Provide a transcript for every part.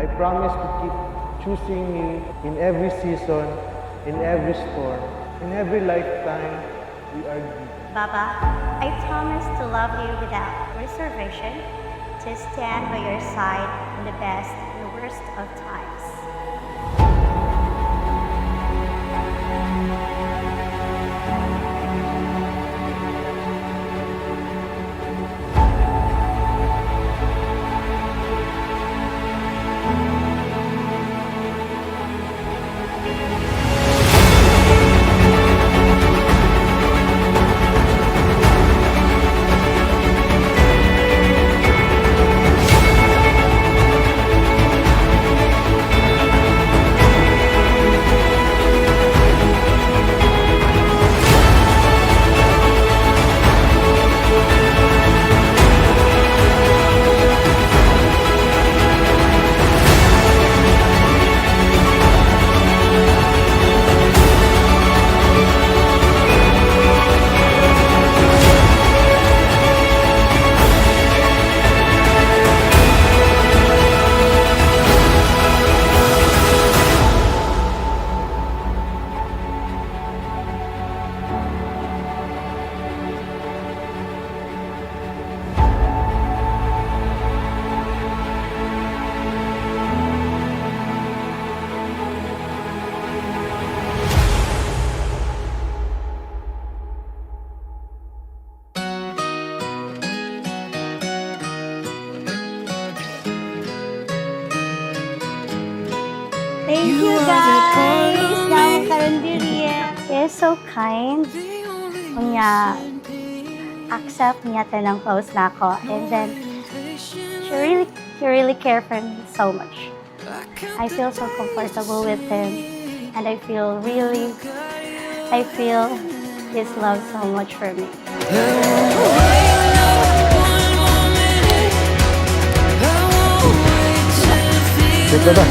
I promise to keep choosing you in every season, in every storm, in every lifetime we are given. Baba, I promise to love you without reservation, to stand by your side in the best and the worst of times. Thank you guys! Now, Karandiriye. You're so kind. Kunya, accept niya ng close na ako. And then, she really care for me so much. I feel so comfortable with him. And I feel his love so much for me. Dito ba?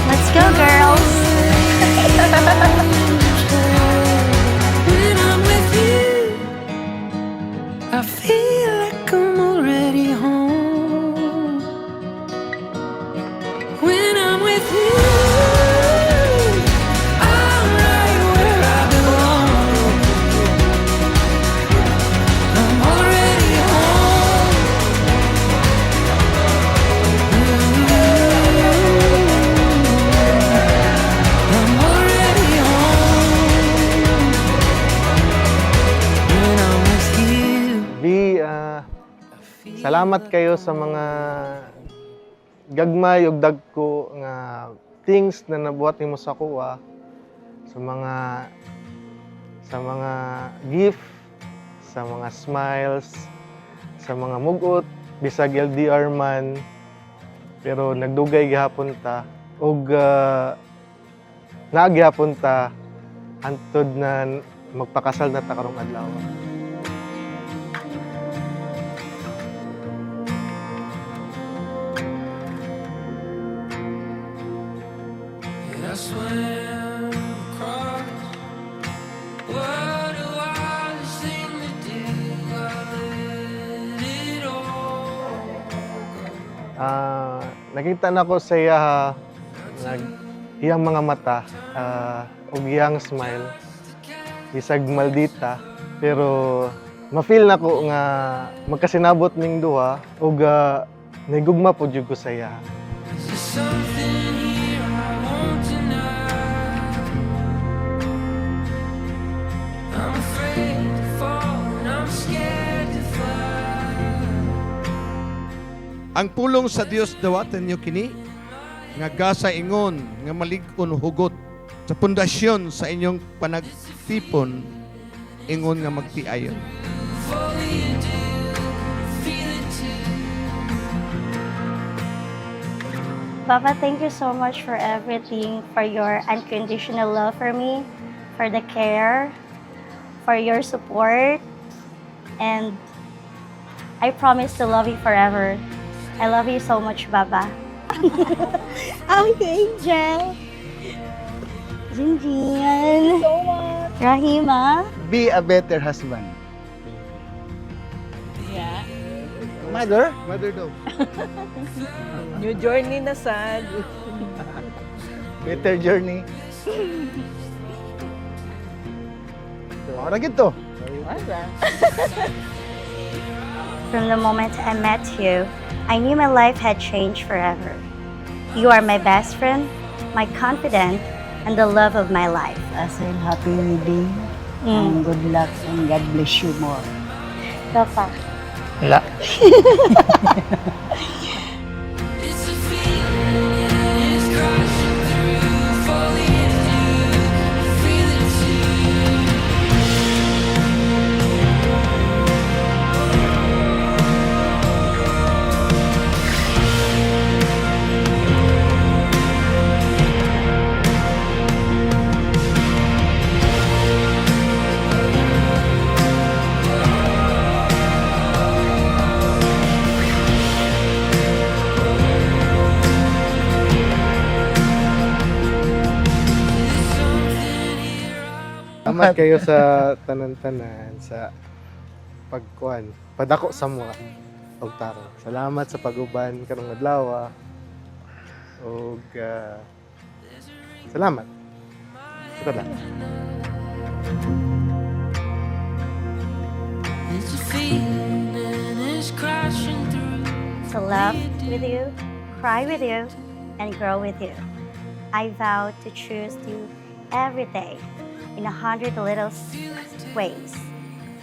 Let's go, girls! When I'm with you, I feel like I'm already home. When I'm with you, I'm right where I belong. I'm already home. I'm already home. When I'm with you. Bi, salamat kayo sa mga gagmay ug dagko nga things na nabuhat nimo sa kuha, sa mga gift, sa mga smiles, sa mga mugot, bisag LDR man, pero nagdugay gihapon ta ug naagihapon ta hantod na magpakasal na ta karong adlaw. And I swam across. What do I seem to do? I let it all go. Nakita na ko sa iya iyang mga mata ug iyang smile bisag maldita, pero ma-feel na ko nga magkasinabot ning duha ug nahigugma pud jud ko sa iya. Is there something here I want to know? I'm afraid to fall and I'm scared to fly. Ang pulong sa Dios dawatan nyo kini, nga gasa ingon, nga malig-on hugot, sa pundasyon sa inyong panagtipon, ingon nga magtiayon. If only you do feel it too. Papa, thank you so much for everything, for your unconditional love for me, for the care, for your support, and I promise to love you forever. I love you so much, Baba. Okay, Angel. Jinjin. So much. Rahima. Be a better husband. Yeah. Mother? Mother daw. New journey na sad. Better journey. Ora gito. From the moment I met you, I knew my life had changed forever. You are my best friend, my confidant, and the love of my life. Asel, happy wedding. And good luck and God bless you more. Papa. Wala. It's a feeling, it's crashing through, falling into you, feel it too. Salamat kayo sa tanan-tanan, sa pagkuhan. Padako sa mga og tarong. Salamat sa paguban karong adlaw. Og salamat. Ito lang. It's a feeling, it's crashing through. To love with you, cry with you, and grow with you. I vow to choose you every day in 100 little ways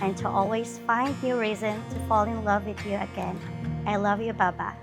and to always find new reason to fall in love with you again. I love you, Baba.